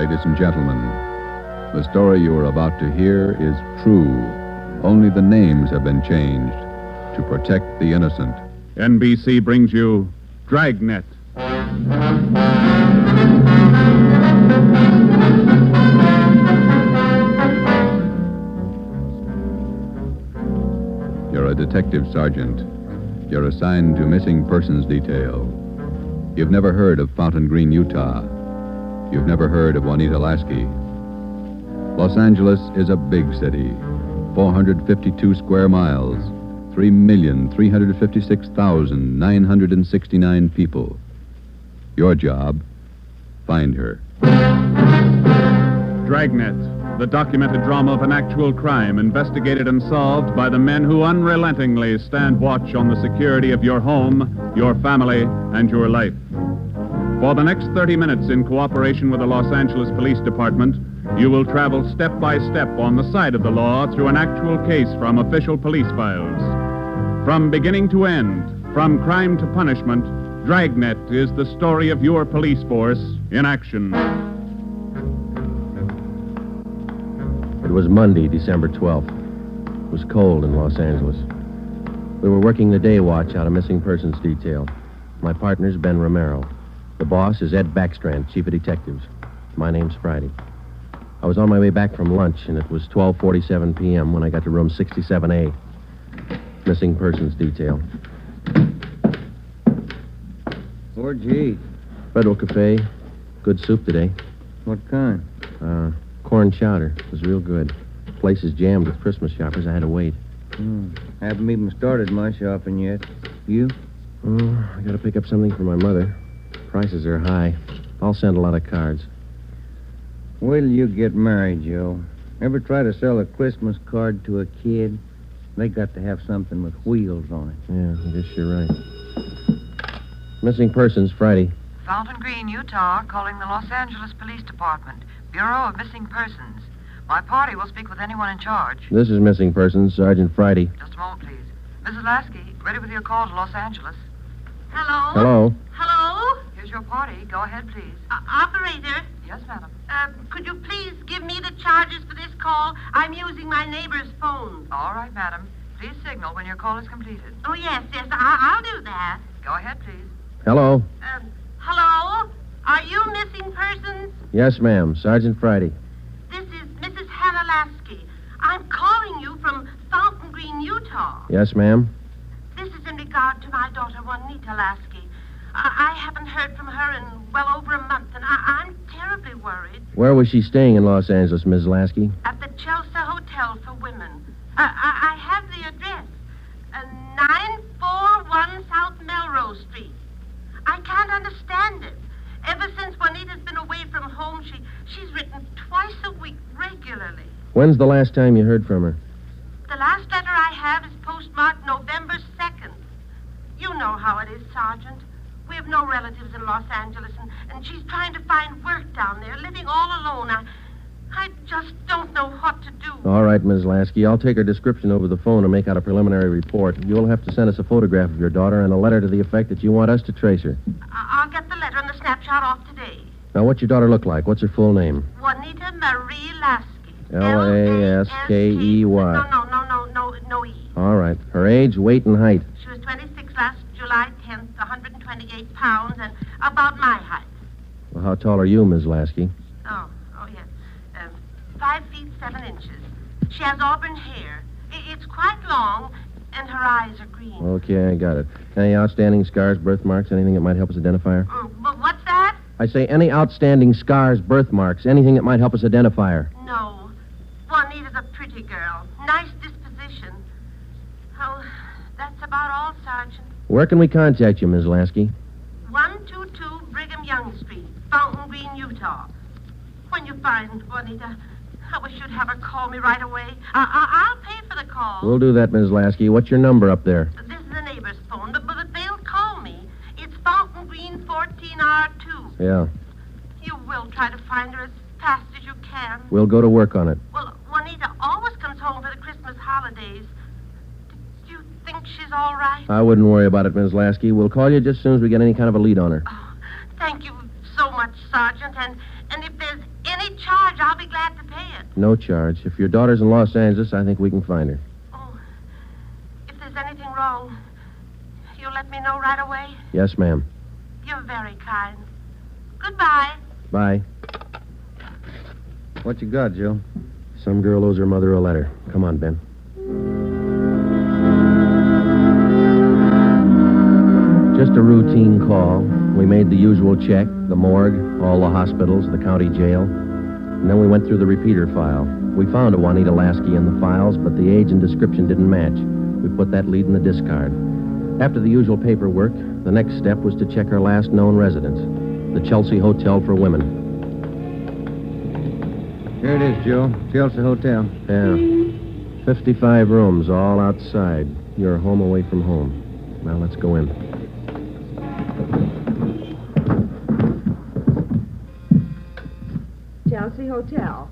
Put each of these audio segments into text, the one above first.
ladies and gentlemen. The story you are about to hear is true. Only the names have been changed to protect the innocent. NBC brings you Dragnet. You're a detective sergeant. You're assigned to missing persons detail. You've never heard of Fountain Green, Utah. You've never heard of Juanita Lasky. Los Angeles is a big city. 452 square miles. 3,356,969 people. Your job, find her. Dragnet, the documented drama of an actual crime investigated and solved by the men who unrelentingly stand watch on the security of your home, your family, and your life. For the next 30 minutes, in cooperation with the Los Angeles Police Department, you will travel step by step on the side of the law through an actual case from official police files. From beginning to end, from crime to punishment, Dragnet is the story of your police force in action. It was Monday, December 12th. It was cold in Los Angeles. We were working the day watch out of missing persons detail. My partner's Ben Romero. The boss is Ed Backstrand, chief of detectives. My name's Friday. I was on my way back from lunch, and it was 12:47 p.m. when I got to room 67A. Missing persons detail. Where'd you eat? Federal Cafe. Good soup today. What kind? Corn chowder. It was real good. The place is jammed with Christmas shoppers. I had to wait. Haven't even started my shopping yet. You? Oh, I gotta pick up something for my mother. Prices are high. I'll send a lot of cards. Wait till you get married, Joe. Ever try to sell a Christmas card to a kid? They got to have something with wheels on it. Yeah, I guess you're right. Missing persons, Friday. Fountain Green, Utah, calling the Los Angeles Police Department. Bureau of Missing Persons. My party will speak with anyone in charge. This is missing persons, Sergeant Friday. Just a moment, please. Mrs. Lasky, ready with your call to Los Angeles. Hello? Hello? Hello? Here's your party. Go ahead, please. Operator, Yes, madam. could you please give me the charges for this call? I'm using my neighbor's phone. All right, madam. Please signal when your call is completed. Oh, yes, I'll do that. Go ahead, please. Hello? Hello? Are you missing persons? Yes, ma'am. Sergeant Friday. This is Mrs. Hannah Lasky. I'm calling you from Fountain Green, Utah. Yes, ma'am. This is in regard to my daughter, Juanita Lasky. I haven't heard from her in well over a month, and I'm terribly worried. Where was she staying in Los Angeles, Ms. Lasky? At the Chelsea Hotel for Women. I have the address. 941 South Melrose Street. I can't understand it. Ever since Juanita's been away from home, she's written twice a week regularly. When's the last time you heard from her? The last letter I have is postmarked November 2nd. You know how it is, Sergeant. We have no relatives in Los Angeles, and she's trying to find work down there, living all alone. I just don't know what to do. All right, Ms. Lasky. I'll take her description over the phone and make out a preliminary report. You'll have to send us a photograph of your daughter and a letter to the effect that you want us to trace her. I'll get the letter and the snapshot off today. Now, what's your daughter look like? What's her full name? Juanita Marie Lasky. Laskey. No E. All right. Her age, weight, and height. She was 26 last July 10th, 128 pounds, and about my height. Well, how tall are you, Ms. Lasky? Oh, yes. 5 feet 7 inches. She has auburn hair. It's quite long, and her eyes are green. Okay, I got it. Any outstanding scars, birthmarks, anything that might help us identify her? But what's that? I say any outstanding scars, birthmarks, anything that might help us identify her. No. Juanita's a pretty girl. Nice disposition. Oh, that's about all, Sergeant. Where can we contact you, Ms. Lasky? 122 Brigham Young Street, Fountain Green, Utah. When you find Juanita, I wish you'd have her call me right away. I'll pay for the call. We'll do that, Ms. Lasky. What's your number up there? This is a neighbor's phone, but they'll call me. It's Fountain Green 14R2. Yeah. You will try to find her as fast as you can. We'll go to work on it. Well, Juanita always comes home for the Christmas holidays. Do you think she's all right? I wouldn't worry about it, Ms. Lasky. We'll call you just as soon as we get any kind of a lead on her. Oh, thank you so much, Sergeant. And if there's any charge, I'll be glad to pay it. No charge. If your daughter's in Los Angeles, I think we can find her. Oh, if there's anything wrong, you'll let me know right away? Yes, ma'am. You're very kind. Goodbye. Bye. What you got, Joe? Some girl owes her mother a letter. Come on, Ben. Just a routine call. We made the usual check, the morgue, all the hospitals, the county jail. And then we went through the repeater file. We found a Juanita Lasky in the files, but the age and description didn't match. We put that lead in the discard. After the usual paperwork, the next step was to check her last known residence, the Chelsea Hotel for Women. Here it is, Joe. Chelsea Hotel. Yeah. 55 rooms, all outside. Your home away from home. Well, let's go in. Chelsea Hotel.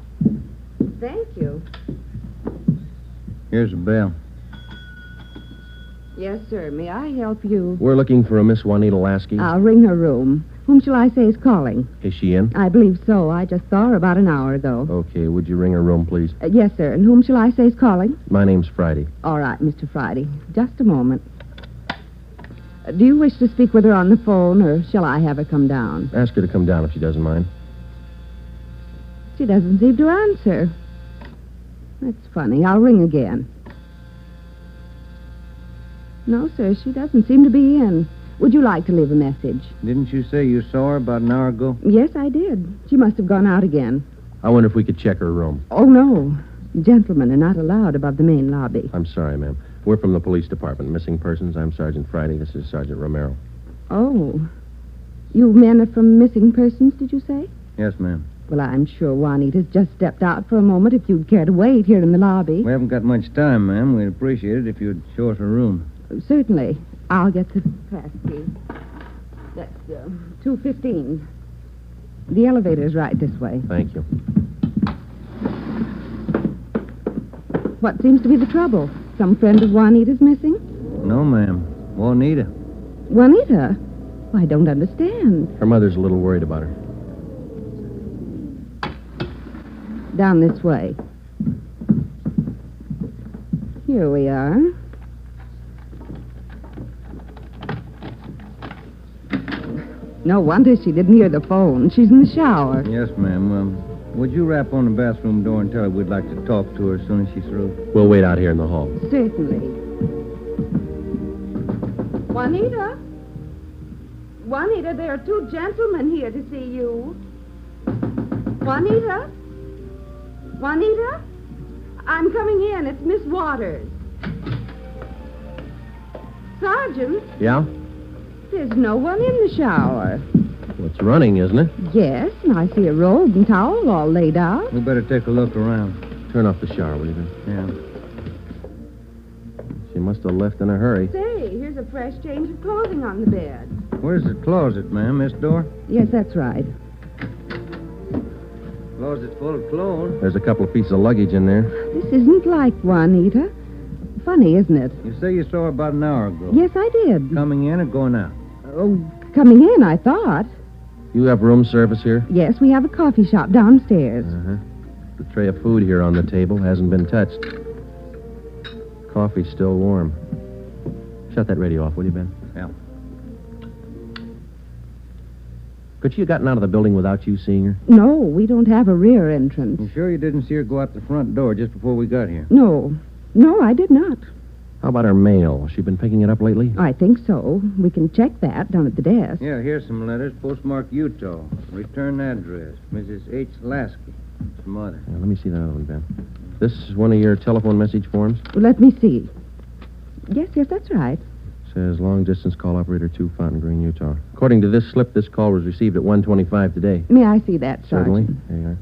Thank you. Here's a bell. Yes, sir. May I help you? We're looking for a Miss Juanita Lasky. I'll ring her room. Whom shall I say is calling? Is she in? I believe so. I just saw her about an hour ago. Okay, would you ring her room, please? Yes, sir. And whom shall I say is calling? My name's Friday. All right, Mr. Friday. Just a moment. Do you wish to speak with her on the phone, or shall I have her come down? Ask her to come down if she doesn't mind. She doesn't seem to answer. That's funny. I'll ring again. No, sir, she doesn't seem to be in. Would you like to leave a message? Didn't you say you saw her about an hour ago? Yes, I did. She must have gone out again. I wonder if we could check her room. Oh, no. Gentlemen are not allowed above the main lobby. I'm sorry, ma'am. We're from the police department. Missing persons. I'm Sergeant Friday. This is Sergeant Romero. Oh. You men are from Missing Persons, did you say? Yes, ma'am. Well, I'm sure Juanita's just stepped out for a moment if you'd care to wait here in the lobby. We haven't got much time, ma'am. We'd appreciate it if you'd show us her room. Certainly. I'll get the pass key. That's 215. The elevator's right this way. Thank you. What seems to be the trouble? Some friend of Juanita's missing? No, ma'am. Juanita. Juanita? I don't understand. Her mother's a little worried about her. Down this way. Here we are. No wonder she didn't hear the phone. She's in the shower. Yes, ma'am. Would you rap on the bathroom door and tell her we'd like to talk to her as soon as she's through? We'll wait out here in the hall. Certainly. Juanita? Juanita, there are two gentlemen here to see you. Juanita? Juanita? I'm coming in. It's Miss Waters. Sergeant? Yeah? There's no one in the shower. Well, it's running, isn't it? Yes, and I see a robe and towel all laid out. We better take a look around. Turn off the shower, will you, Ben? Yeah. She must have left in a hurry. Say, here's a fresh change of clothing on the bed. Where's the closet, ma'am? This door? Yes, that's right. Closet's full of clothes. There's a couple of pieces of luggage in there. This isn't like Juanita. Funny, isn't it? You say you saw her about an hour ago. Yes, I did. Coming in or going out? Oh, coming in, I thought. You have room service here? Yes, we have a coffee shop downstairs. Uh-huh. The tray of food here on the table hasn't been touched. Coffee's still warm. Shut that radio off, will you, Ben? Yeah. Could she have gotten out of the building without you seeing her? No, we don't have a rear entrance. You sure you didn't see her go out the front door just before we got here? No, I did not. How about her mail? Has she been picking it up lately? I think so. We can check that down at the desk. Yeah, here's some letters. Postmark Utah. Return address. Mrs. H. Lasky. It's mother. Yeah, let me see that other one, Ben. This is one of your telephone message forms? Let me see. Yes, that's right. Says long distance call operator 2, Fountain Green, Utah. According to this slip, this call was received at 1:25 today. May I see that, Certainly. Sergeant? There you are.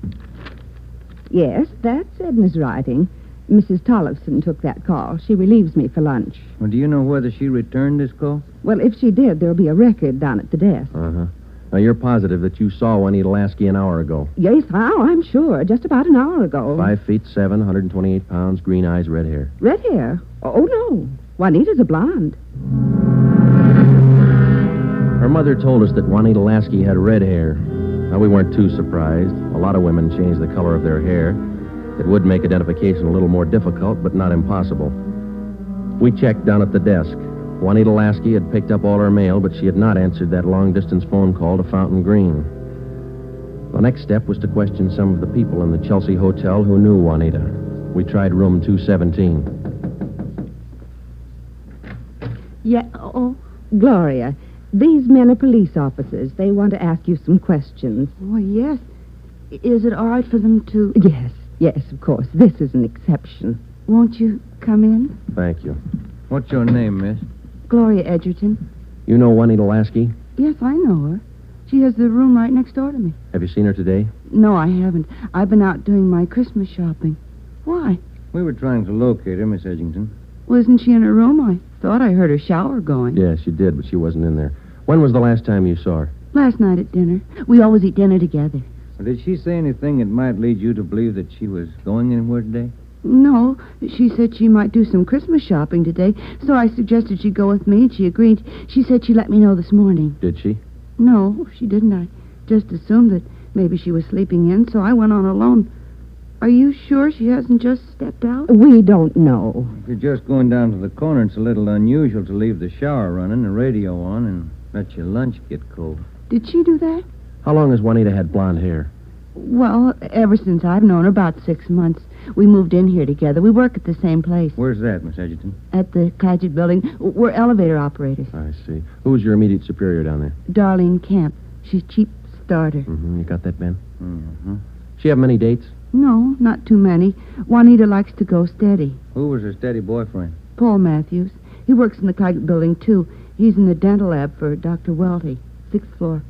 Yes, that's Edna's writing. Mrs. Tollefson took that call. She relieves me for lunch. Well, do you know whether she returned this call? Well, if she did, there'll be a record down at the desk. Uh-huh. Now, you're positive that you saw Juanita Lasky an hour ago. Yes, I'm sure. Just about an hour ago. 5'7", 128 pounds, green eyes, red hair. Red hair? Oh, no. Juanita's a blonde. Her mother told us that Juanita Lasky had red hair. Now, we weren't too surprised. A lot of women changed the color of their hair. It would make identification a little more difficult, but not impossible. We checked down at the desk. Juanita Lasky had picked up all her mail, but she had not answered that long-distance phone call to Fountain Green. The next step was to question some of the people in the Chelsea Hotel who knew Juanita. We tried room 217. Yeah, oh. Gloria, these men are police officers. They want to ask you some questions. Oh, yes. Is it all right for them to... Yes, of course. This is an exception. Won't you come in? Thank you. What's your name, miss? Gloria Edgerton. You know Juanita Lasky? Yes, I know her. She has the room right next door to me. Have you seen her today? No, I haven't. I've been out doing my Christmas shopping. Why? We were trying to locate her, Miss Edgerton. Well, isn't she in her room? I thought I heard her shower going. Yes, she did, but she wasn't in there. When was the last time you saw her? Last night at dinner. We always eat dinner together. Well, did she say anything that might lead you to believe that she was going anywhere today? No, she said she might do some Christmas shopping today, so I suggested she go with me, and she agreed. She said she'd let me know this morning. Did she? No, she didn't. I just assumed that maybe she was sleeping in, so I went on alone. Are you sure she hasn't just stepped out? We don't know. If you're just going down to the corner, it's a little unusual to leave the shower running, the radio on, and let your lunch get cold. Did she do that? How long has Juanita had blonde hair? Well, ever since I've known her, about 6 months. We moved in here together. We work at the same place. Where's that, Miss Edgerton? At the Claggett building. We're elevator operators. I see. Who's your immediate superior down there? Darlene Kemp. She's chief starter. Mm-hmm. You got that, Ben? Mm-hmm. She have many dates? No, not too many. Juanita likes to go steady. Who was her steady boyfriend? Paul Matthews. He works in the Claggett building, too. He's in the dental lab for Dr. Welty, 6th floor.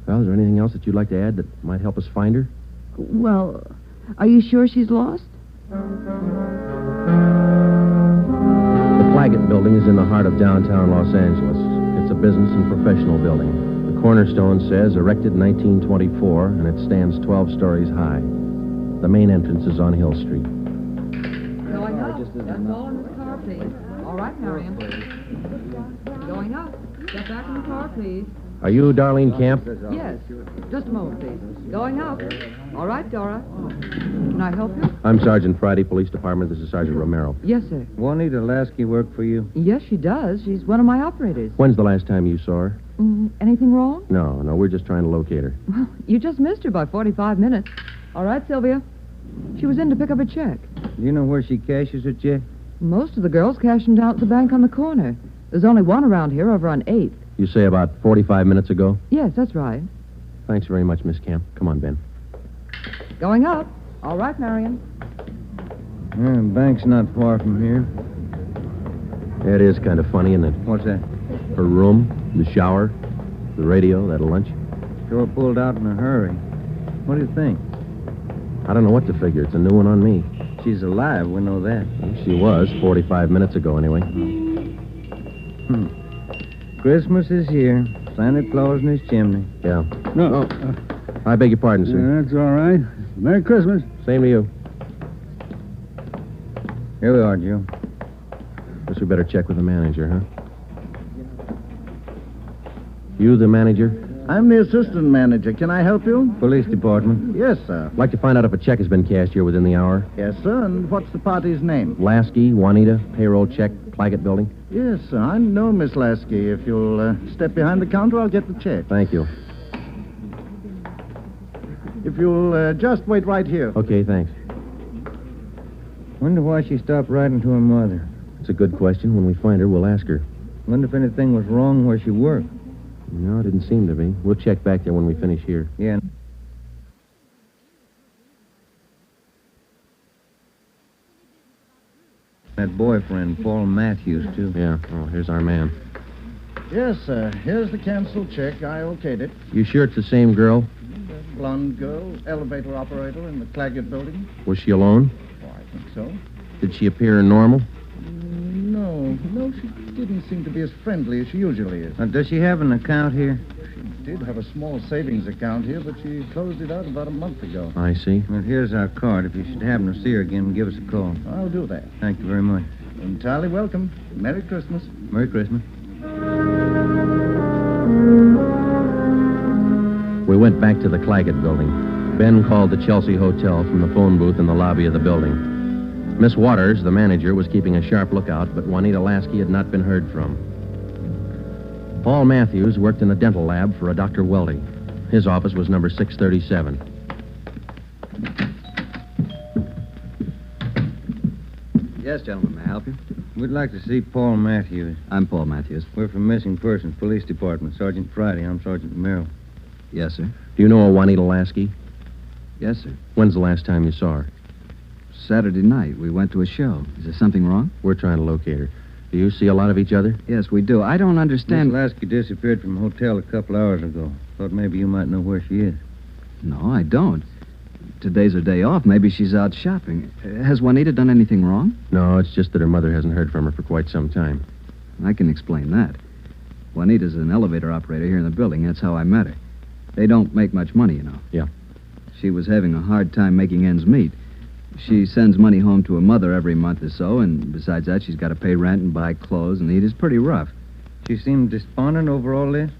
Well, is there anything else that you'd like to add that might help us find her? Well, are you sure she's lost? The Claggett building is in the heart of downtown Los Angeles. It's a business and professional building. The cornerstone says erected in 1924, and it stands 12 stories high. The main entrance is on Hill Street. Going up. That's all in the car, please. All right, Marion. Going up. Get back in the car, please. Are you Darlene Camp? Yes. Just a moment, please. Going up. All right, Dora. Can I help you? I'm Sergeant Friday, Police Department. This is Sergeant Romero. Yes, sir. Juanita Lasky work for you? Yes, she does. She's one of my operators. When's the last time you saw her? Anything wrong? No, we're just trying to locate her. Well, you just missed her by 45 minutes. All right, Sylvia. She was in to pick up a check. Do you know where she cashes her check? Most of the girls cash them down at the bank on the corner. There's only one around here over on 8th. You say about 45 minutes ago? Yes, that's right. Thanks very much, Miss Camp. Come on, Ben. Going up. All right, Marion. Bank's not far from here. It is kind of funny, isn't it? What's that? Her room, the shower, the radio, that lunch. Sure pulled out in a hurry. What do you think? I don't know what to figure. It's a new one on me. She's alive, we know that. She was 45 minutes ago, anyway. Christmas is here. Santa Claus in his chimney. Yeah. No. I beg your pardon, sir. That's all right. Merry Christmas. Same to you. Here we are, Joe. Guess we better check with the manager, huh? You the manager? I'm the assistant manager. Can I help you? Police department. Yes, sir. I'd like to find out if a check has been cashed here within the hour. Yes, sir. And what's the party's name? Lasky, Juanita, payroll check, Claggett building. Yes, sir. I know Miss Lasky. If you'll step behind the counter, I'll get the check. Thank you. If you'll just wait right here. Okay, thanks. Wonder why she stopped writing to her mother. It's a good question. When we find her, we'll ask her. Wonder if anything was wrong where she worked. No, it didn't seem to be. We'll check back there when we finish here. Yeah. That boyfriend, Paul Matthews, too. Yeah. Oh, here's our man. Yes, sir. Here's the canceled check. I okayed it. You sure it's the same girl? Blonde girl, elevator operator in the Claggett building. Was she alone? Oh, I think so. Did she appear normal? No, she didn't seem to be as friendly as she usually is. Does she have an account here? She did have a small savings account here, but she closed it out about a month ago. I see. Well, here's our card. If you should happen to see her again, give us a call. I'll do that. Thank you very much. Entirely welcome. Merry Christmas. Merry Christmas. We went back to the Claggett building. Ben called the Chelsea Hotel from the phone booth in the lobby of the building. Miss Waters, the manager, was keeping a sharp lookout, but Juanita Lasky had not been heard from. Paul Matthews worked in a dental lab for a Dr. Weldy. His office was number 637. Yes, gentlemen, may I help you? We'd like to see Paul Matthews. I'm Paul Matthews. We're from Missing Persons Police Department. Sergeant Friday. I'm Sergeant Merrill. Yes, sir. Do you know a Juanita Lasky? Yes, sir. When's the last time you saw her? Saturday night, we went to a show. Is there something wrong? We're trying to locate her. Do you see a lot of each other? Yes, we do. I don't understand... Miss Lasky disappeared from a hotel a couple hours ago. Thought maybe you might know where she is. No, I don't. Today's her day off. Maybe she's out shopping. Has Juanita done anything wrong? No, it's just that her mother hasn't heard from her for quite some time. I can explain that. Juanita's an elevator operator here in the building. That's how I met her. They don't make much money, you know. Yeah. She was having a hard time making ends meet. She sends money home to her mother every month or so, and besides that, she's got to pay rent and buy clothes and eat. It's pretty rough. She seemed despondent over all this?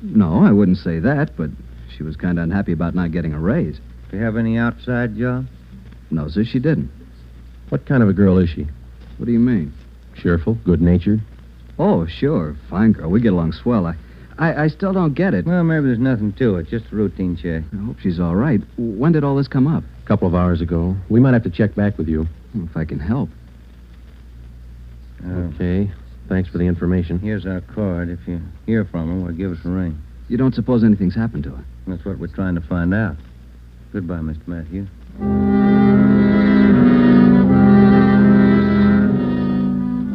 No, I wouldn't say that, but she was kind of unhappy about not getting a raise. Do you have any outside job? No, sir, she didn't. What kind of a girl is she? What do you mean? Cheerful, good-natured? Oh, sure. Fine girl. We get along swell. I still don't get it. Well, maybe there's nothing to it. Just a routine check. I hope she's all right. When did all this come up? A couple of hours ago. We might have to check back with you. Well, if I can help. Okay. Thanks for the information. Here's our card. If you hear from her, well, give us a ring. You don't suppose anything's happened to her? That's what we're trying to find out. Goodbye, Mr. Matthews.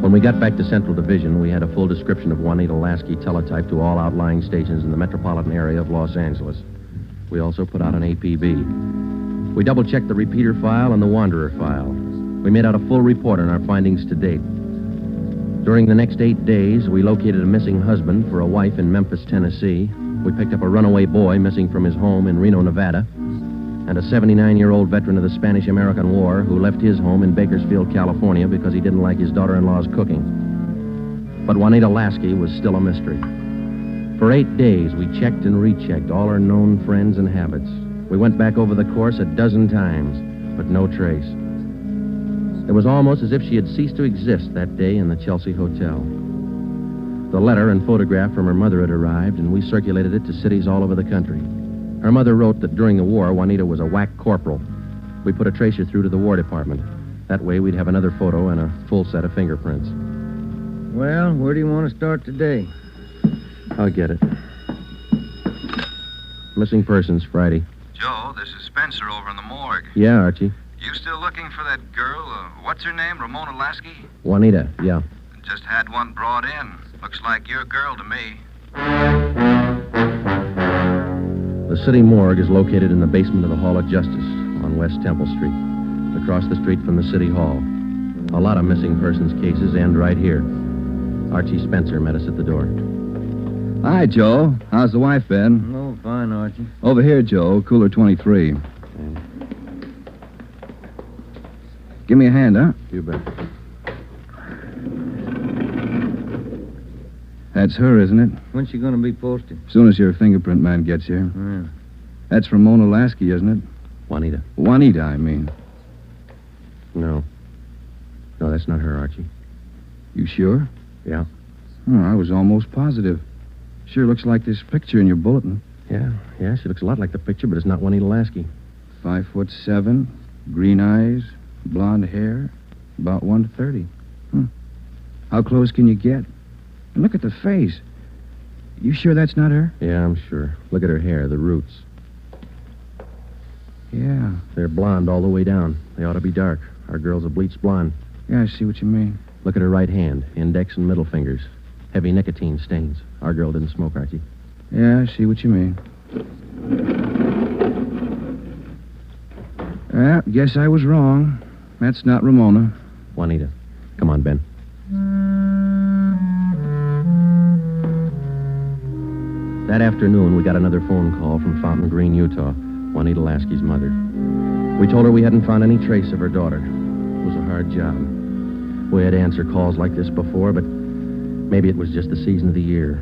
When we got back to Central Division, we had a full description of Juanita Lasky teletyped to all outlying stations in the metropolitan area of Los Angeles. We also put out an APB. We double-checked the repeater file and the wanderer file. We made out a full report on our findings to date. During the next 8 days, we located a missing husband for a wife in Memphis, Tennessee. We picked up a runaway boy missing from his home in Reno, Nevada, and a 79-year-old veteran of the Spanish-American War who left his home in Bakersfield, California because he didn't like his daughter-in-law's cooking. But Juanita Lasky was still a mystery. For 8 days, we checked and rechecked all her known friends and habits. We went back over the course a dozen times, but no trace. It was almost as if she had ceased to exist that day in the Chelsea Hotel. The letter and photograph from her mother had arrived, and we circulated it to cities all over the country. Her mother wrote that during the war, Juanita was a whack corporal. We put a tracer through to the War Department. That way, we'd have another photo and a full set of fingerprints. Well, where do you want to start today? I'll get it. Missing persons, Friday. Joe, this is Spencer over in the morgue. Yeah, Archie. You still looking for that girl? What's her name? Ramona Lasky? Juanita, yeah. Just had one brought in. Looks like your girl to me. The city morgue is located in the basement of the Hall of Justice on West Temple Street, across the street from the City Hall. A lot of missing persons cases end right here. Archie Spencer met us at the door. Hi, Joe. How's the wife been? Oh, fine, Archie. Over here, Joe. Cooler 23. Give me a hand, huh? You bet. That's her, isn't it? When's she going to be posted? As soon as your fingerprint man gets here. Yeah. That's Ramona Lasky, isn't it? Juanita. Juanita, I mean. No. No, that's not her, Archie. You sure? Yeah. Oh, I was almost positive. Sure looks like this picture in your bulletin. Yeah, she looks a lot like the picture, but it's not Juanita Lasky. 5'7", green eyes, blonde hair, about 130. How close can you get? And look at the face. You sure that's not her? Yeah, I'm sure. Look at her hair, the roots. Yeah. They're blonde all the way down. They ought to be dark. Our girl's a bleached blonde. Yeah, I see what you mean. Look at her right hand, index and middle fingers. Heavy nicotine stains. Our girl didn't smoke, Archie. Yeah, I see what you mean. Well, guess I was wrong. That's not Ramona. Juanita. Come on, Ben. That afternoon, we got another phone call from Fountain Green, Utah, Juanita Lasky's mother. We told her we hadn't found any trace of her daughter. It was a hard job. We had to answer calls like this before, but maybe it was just the season of the year.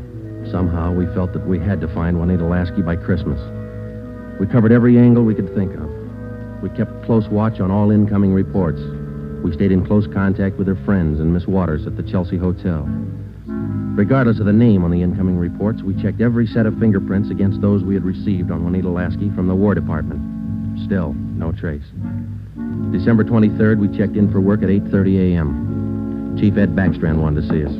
Somehow, we felt that we had to find Juanita Lasky by Christmas. We covered every angle we could think of. We kept close watch on all incoming reports. We stayed in close contact with her friends and Miss Waters at the Chelsea Hotel. Regardless of the name on the incoming reports, we checked every set of fingerprints against those we had received on Juanita Lasky from the War Department. Still, no trace. December 23rd, we checked in for work at 8:30 a.m. Chief Ed Backstrand wanted to see us.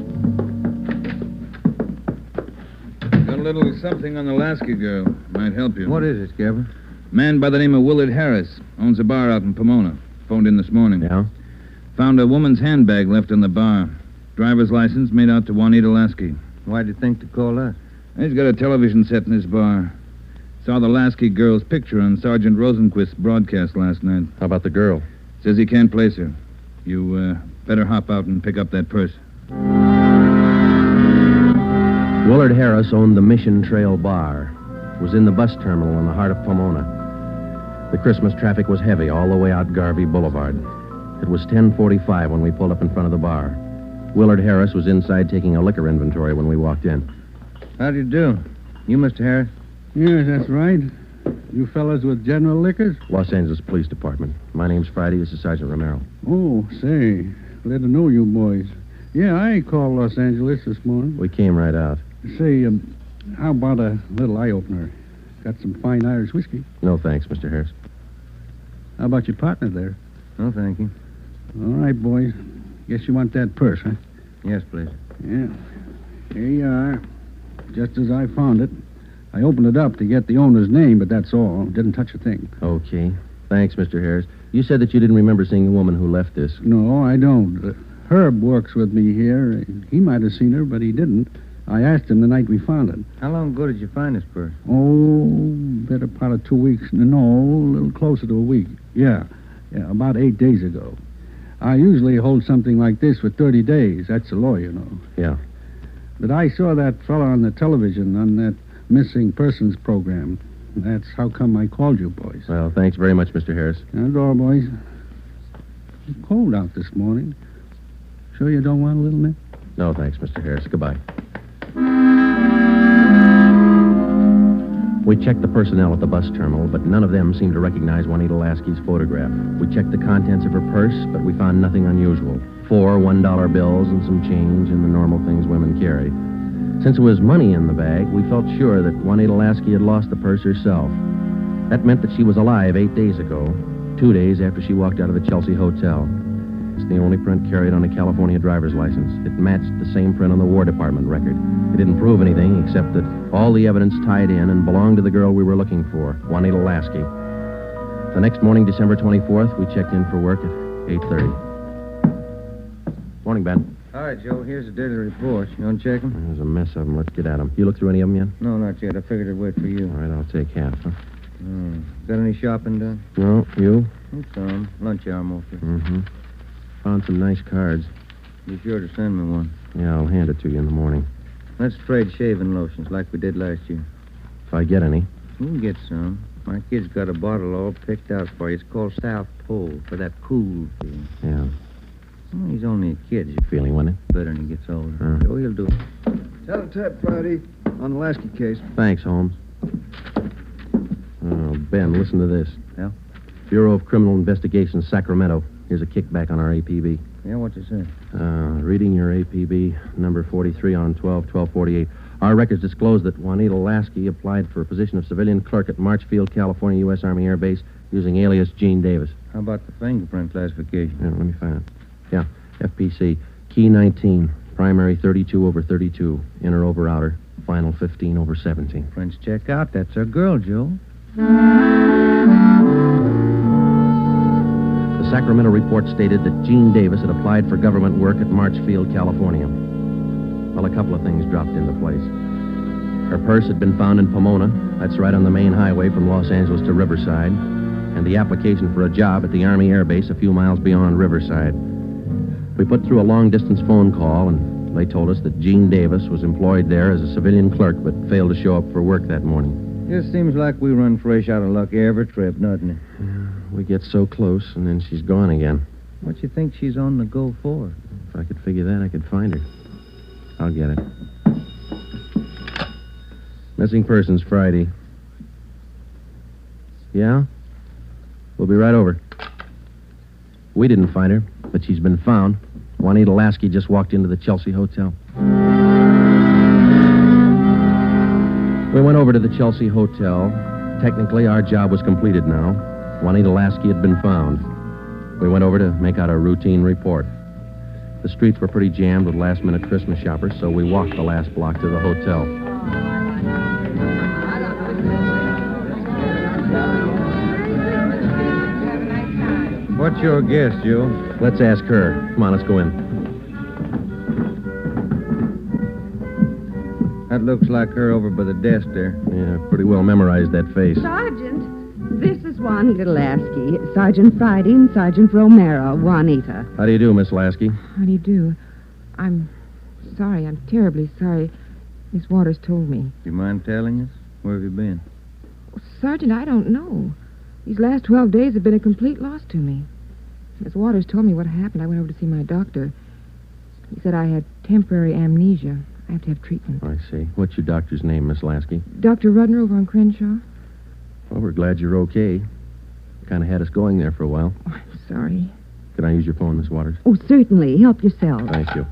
Got a little something on the Lasky girl. Might help you. What is it, Skipper? Man by the name of Willard Harris. Owns a bar out in Pomona. Phoned in this morning. Yeah? Found a woman's handbag left in the bar. Driver's license made out to Juanita Lasky. Why'd you think to call us? He's got a television set in his bar. Saw the Lasky girl's picture on Sergeant Rosenquist's broadcast last night. How about the girl? Says he can't place her. You better hop out and pick up that purse. Willard Harris owned the Mission Trail Bar. It was in the bus terminal in the heart of Pomona. The Christmas traffic was heavy all the way out Garvey Boulevard. It was 10:45 when we pulled up in front of the bar. Willard Harris was inside taking a liquor inventory when we walked in. How do you do? You, Mr. Harris? Yes, that's right. You fellas with General Liquors? Los Angeles Police Department. My name's Friday. This is Sergeant Romero. Oh, say, glad to know you boys. Yeah, I called Los Angeles this morning. We came right out. Say, how about a little eye-opener? Got some fine Irish whiskey. No, thanks, Mr. Harris. How about your partner there? No, thank you. All right, boys. Guess you want that purse, huh? Yes, please. Yeah. Here you are. Just as I found it. I opened it up to get the owner's name, but that's all. Didn't touch a thing. Okay. Thanks, Mr. Harris. You said that you didn't remember seeing the woman who left this. No, I don't. Herb works with me here. He might have seen her, but he didn't. I asked him the night we found it. How long ago did you find this purse? Oh, better part of 2 weeks. No, a little closer to a week. Yeah, about 8 days ago. I usually hold something like this for 30 days. That's the law, you know. Yeah. But I saw that fellow on the television on that missing persons program. That's how come I called you, boys. Well, thanks very much, Mr. Harris. That's all, boys. It's cold out this morning. Sure you don't want a little nip? No, thanks, Mr. Harris. Goodbye. We checked the personnel at the bus terminal, but none of them seemed to recognize Juanita Lasky's photograph. We checked the contents of her purse, but we found nothing unusual. 4 $1 bills and some change and the normal things women carry. Since there was money in the bag, we felt sure that Juanita Lasky had lost the purse herself. That meant that she was alive 8 days ago, 2 days after she walked out of the Chelsea Hotel. It's the only print carried on a California driver's license. It matched the same print on the War Department record. It didn't prove anything except that all the evidence tied in and belonged to the girl we were looking for, Juanita Lasky. The next morning, December 24th, we checked in for work at 8:30. Morning, Ben. All right, Joe, here's the daily report. You want to check them? There's a mess of them. Let's get at them. You looked through any of them yet? No, not yet. I figured I'd wait for you. All right, I'll take half, huh? Got any shopping done? No, you? Some. Lunch hour mostly. Mm-hmm. Found some nice cards. Be sure to send me one. Yeah, I'll hand it to you in the morning. Let's trade shaving lotions like we did last year. If I get any. You can get some. My kid's got a bottle all picked out for you. It's called South Pole for that cool feel. Yeah. Well, he's only a kid. You feeling, wasn't it? Better when he gets older. Oh, he'll do it. Tell him Ted Friday on the Lasky case. Thanks, Holmes. Oh, Ben, listen to this. Yeah? Bureau of Criminal Investigation, Sacramento. Here's a kickback on our APB. Yeah, what's it say? Reading your APB, number 43 on 12/12/48. Our records disclose that Juanita Lasky applied for a position of civilian clerk at Marchfield, California, U.S. Army Air Base, using alias Gene Davis. How about the fingerprint classification? Yeah, let me find it. Yeah, FPC, key 19, primary 32/32, inner over outer, final 15/17. Prints check out. That's our girl, Joe. The Sacramento report stated that Gene Davis had applied for government work at Marchfield, California. Well, a couple of things dropped into place. Her purse had been found in Pomona. That's right on the main highway from Los Angeles to Riverside. And the application for a job at the Army Air Base a few miles beyond Riverside. We put through a long-distance phone call, and they told us that Gene Davis was employed there as a civilian clerk, but failed to show up for work that morning. It seems like we run fresh out of luck every trip, doesn't it? We get so close, and then she's gone again. What you think she's on the go for? If I could figure that, I could find her. I'll get it. Missing persons, Friday. Yeah? We'll be right over. We didn't find her, but she's been found. Juanita Lasky just walked into the Chelsea Hotel. We went over to the Chelsea Hotel. Technically, our job was completed now. Juanita Lasky had been found. We went over to make out a routine report. The streets were pretty jammed with last-minute Christmas shoppers, so we walked the last block to the hotel. What's your guess, Joe? Let's ask her. Come on, let's go in. That looks like her over by the desk there. Yeah, pretty well memorized that face. Sergeant, this is Juanita Lasky. Sergeant Friday and Sergeant Romero, Juanita. How do you do, Miss Lasky? How do you do? I'm sorry. I'm terribly sorry. Miss Waters told me. You mind telling us? Where have you been? Sergeant, I don't know. These last 12 days have been a complete loss to me. Miss Waters told me what happened. I went over to see my doctor. He said I had temporary amnesia. I have to have treatment. I see. What's your doctor's name, Miss Lasky? Dr. Rudner over on Crenshaw. Well, we're glad you're okay. Kind of had us going there for a while. Oh, I'm sorry. Can I use your phone, Miss Waters? Oh, certainly. Help yourself. Thank you.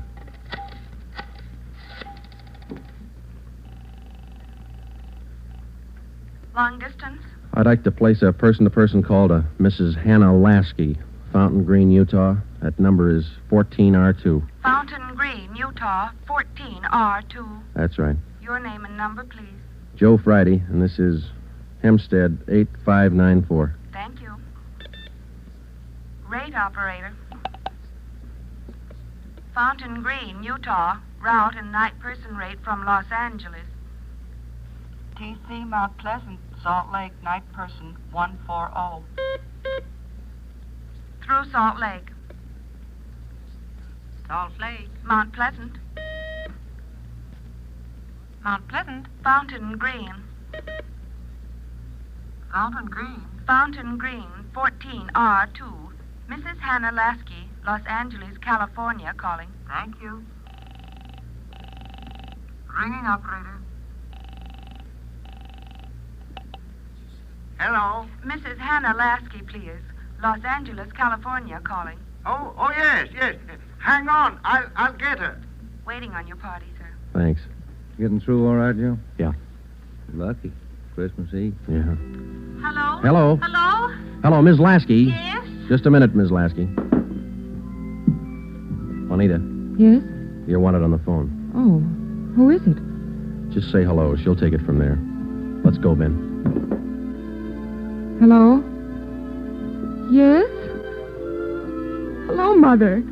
Long distance? I'd like to place a person-to-person call to Mrs. Hannah Lasky, Fountain Green, Utah. That number is 14R2. Fountain Green, Utah, 14R2. That's right. Your name and number, please. Joe Friday, and this is Hempstead 8594. Thank you. Rate operator. Fountain Green, Utah, route and night person rate from Los Angeles. TC Mount Pleasant, Salt Lake, night person 140. Through Salt Lake. Salt Lake. Mount Pleasant. Mount Pleasant. Fountain Green. Fountain Green. Fountain Green, 14R2. Mrs. Hannah Lasky, Los Angeles, California, calling. Thank you. Ringing operator. Hello? Mrs. Hannah Lasky, please. Los Angeles, California, calling. Oh, yes. Hang on. I'll get her. Waiting on your party, sir. Thanks. Getting through all right, Joe? Yeah. Lucky. Christmas Eve. Yeah. Hello? Hello. Hello? Hello, Ms. Lasky. Yes? Just a minute, Ms. Lasky. Juanita, Yes? you're wanted on the phone. Oh, who is it? Just say hello. She'll take it from there. Let's go, Ben. Hello? Yes? Hello, Mother.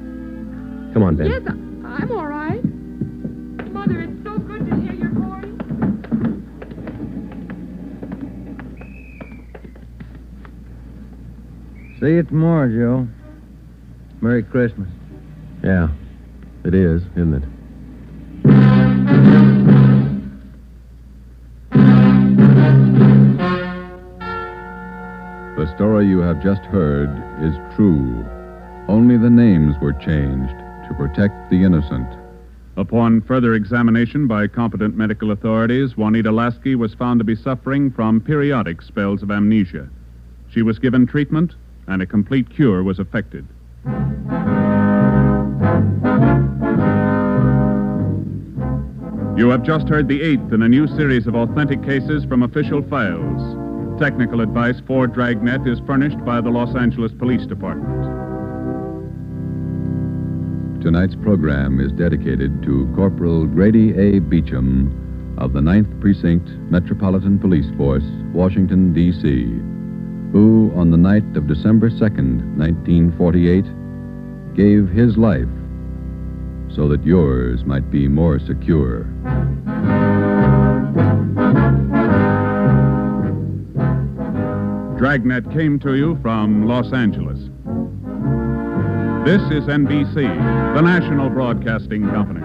Come on, Ben. Yes, I'm all right. Mother, it's so good to hear your voice. See you tomorrow, Joe. Merry Christmas. Yeah, it is, isn't it? The story you have just heard is true. Only the names were changed to protect the innocent. Upon further examination by competent medical authorities, Juanita Lasky was found to be suffering from periodic spells of amnesia. She was given treatment, and a complete cure was effected. You have just heard the 8th in a new series of authentic cases from official files. Technical advice for Dragnet is furnished by the Los Angeles Police Department. Tonight's program is dedicated to Corporal Grady A. Beecham of the 9th Precinct Metropolitan Police Force, Washington, D.C., who, on the night of December 2nd, 1948, gave his life so that yours might be more secure. Dragnet came to you from Los Angeles. This is NBC, the national broadcasting company.